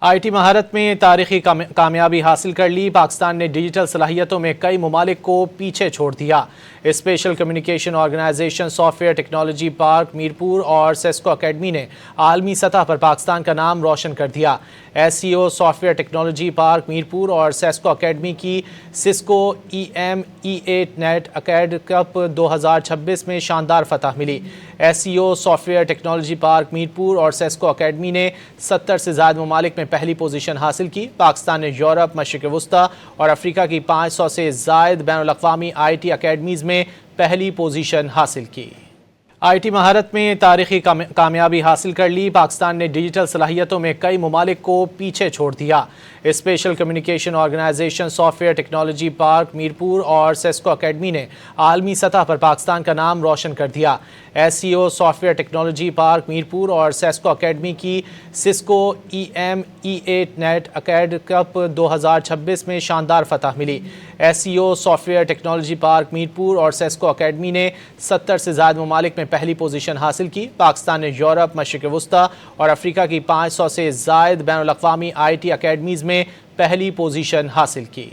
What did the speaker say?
I T مہارت میں تاریخی کامیابی حاصل کر لی۔ پاکستان نے ڈیجیٹل صلاحیتوں میں کئی ممالک کو پیچھے چھوڑ دیا۔ Special communication organization software technology park Mirpur اور سیسکو اکیڈمی نے عالمی سطح پر پاکستان کا نام روشن کر دیا۔ S C O software technology park Mirpur اور سیسکو اکیڈمی کی Cisco EMEA NetAcad cup 2026 میں شاندار فتح ملی۔ S C O software technology park Mirpur اور سیسکو اکیڈمی نے 70 سے زائد ممالک میں پہلی پوزیشن حاصل کی۔ پاکستان نے یورپ، مشرق وسطی اور افریقہ کی 500 سے زائد بین الاقوامی آئی ٹی اکیڈمیز میں پہلی پوزیشن حاصل کی۔ آئی ٹی مہارت میں تاریخی کامیابی حاصل کر لی۔ پاکستان نے ڈیجیٹل صلاحیتوں میں کئی ممالک کو پیچھے چھوڑ دیا۔ Special communication organization software technology park Mirpur اور سیسکو اکیڈمی نے عالمی سطح پر پاکستان کا نام روشن کر دیا۔ S C O software technology park Mirpur اور سیسکو اکیڈمی کی Cisco EMEA NetAcad cup 2026 میں شاندار فتح ملی۔ S C O software technology park Mirpur اور سیسکو اکیڈمی نے 70 سے زائد ممالک میں پہلی پوزیشن حاصل کی۔ پاکستان نے یورپ، مشرق وسطی اور افریقہ کی 500 سے زائد بین الاقوامی آئی ٹی اکیڈمیز میں پہلی پوزیشن حاصل کی۔